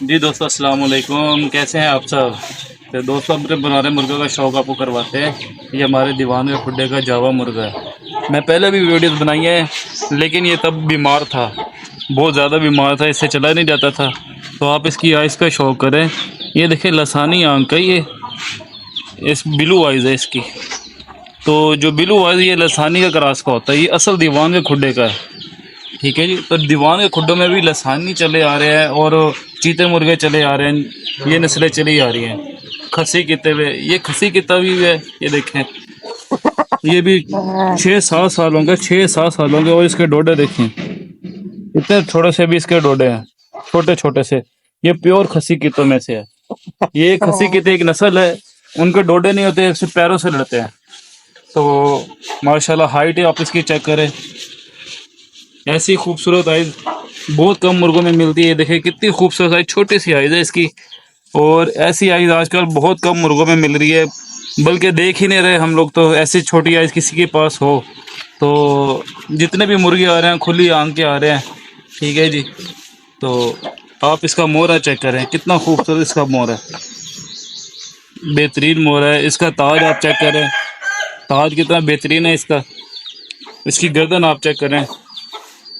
जी दोस्तों, अस्सलाम वालेकुम। कैसे हैं आप सब? तो दोस्तों, अपने बनाने मुर्गे का शौक़ आपको करवाते हैं। ये हमारे दीवान के खुड्डे का जावा मुर्गा है। मैं पहले भी वीडियोस बनाई है, लेकिन ये तब बीमार था, बहुत ज़्यादा बीमार था, इससे चला नहीं जाता था। तो आप इसकी आइज़ का शौक़ करें। ये देखिए, लसानी आंख है ये, इस ब्लू आइज़ है इसकी। तो जो ब्लू आइज़ ये लसानी का क्रॉस का होता है, ये असल दीवान के खुड्डे का है। ठीक है जी। तो दीवान के खुड्डों में भी लसानी चले आ रहे हैं और चीते मुर्गे चले आ रहे हैं। ये नस्लें चली आ रही हैं। खसी किते हुए, ये खसी किता भी है, ये देखें। ये भी 6-7 सालों के, 6-7 सालों के। और इसके डोडे देखें, इतने थोड़े से भी इसके डोडे हैं, छोटे छोटे से। ये प्योर खसी कितों में से है। ये खसी किते एक नस्ल है, उनके डोडे नहीं होते, सिर्फ पैरों से लड़ते हैं। तो माशाल्लाह हाइट है, आप इसकी चेक करें। ऐसी खूबसूरत आइज़ बहुत कम मुर्गों में मिलती है। देखिए कितनी खूबसूरत आइज़, छोटी सी आइज़ है इसकी। और ऐसी आइज़ आजकल बहुत कम मुर्गों में मिल रही है, बल्कि देख ही नहीं रहे हम लोग। तो ऐसी छोटी आइज़ किसी के पास हो तो, जितने भी मुर्गे आ रहे हैं खुली आंख के आ रहे हैं। ठीक है जी। तो आप इसका मोरा चेक करें, कितना खूबसूरत इसका मोर है, बेहतरीन मोर है। इसका ताज आप चेक करें, ताज कितना बेहतरीन है इसका। इसकी गर्दन आप चेक करें,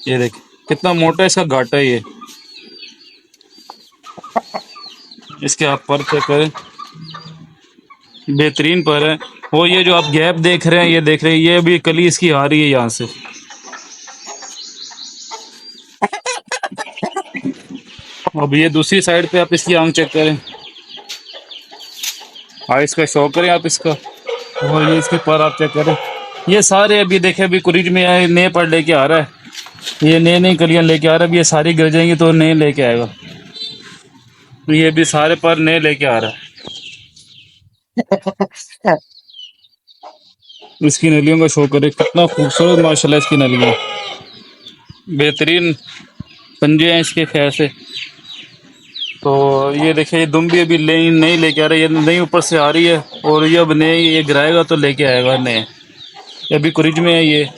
ये देखिए कितना मोटा इसका घाटा है ये। इसके आप पर चेक करें, बेहतरीन पर है। वो ये जो आप गैप देख रहे हैं, ये देख रहे हैं, ये भी कली इसकी आ रही है यहाँ से। अब ये दूसरी साइड पे आप इसकी आंख चेक करें, आइस का शौक करें आप इसका। और ये इसके पर आप चेक करें, ये सारे अभी देखे, अभी कुरीज में आए, नए पर लेके आ रहा है। ये नए नई कलियां लेके आ रहा है। अभी ये सारी गिर जाएंगी तो नए लेके आएगा। ये भी सारे पर नए लेके आ रहा है। इसकी नलियों का शो करे, कितना खूबसूरत माशाल्लाह इसकी नलियां, बेहतरीन पंजे हैं इसके खैर से। तो ये देखिए, ये दुम भी अभी नहीं लेके आ रहा है, ये नई ऊपर से आ रही है। और ये अब नए ये गिराएगा तो लेके आएगा नए। अभी कुरिज में है ये।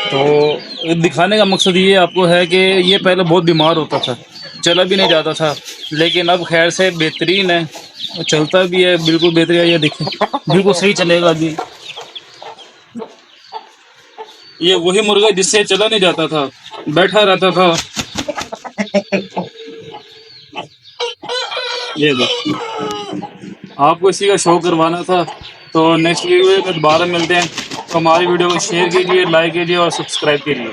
तो दिखाने का मकसद ये आपको है कि ये पहले बहुत बीमार होता था, चला भी नहीं जाता था, लेकिन अब खैर से बेहतरीन है, चलता भी है बिल्कुल बेहतरीन है। ये देखिए, बिल्कुल सही चलेगा अभी। ये वही मुर्गा जिससे चला नहीं जाता था, बैठा रहता था। ये देखिए, आपको इसी का शो करवाना था। तो नेक्स्ट वीडियो में दोबारा मिलते हैं। तो हमारी वीडियो को शेयर कीजिए, लाइक कीजिए और सब्सक्राइब कीजिए।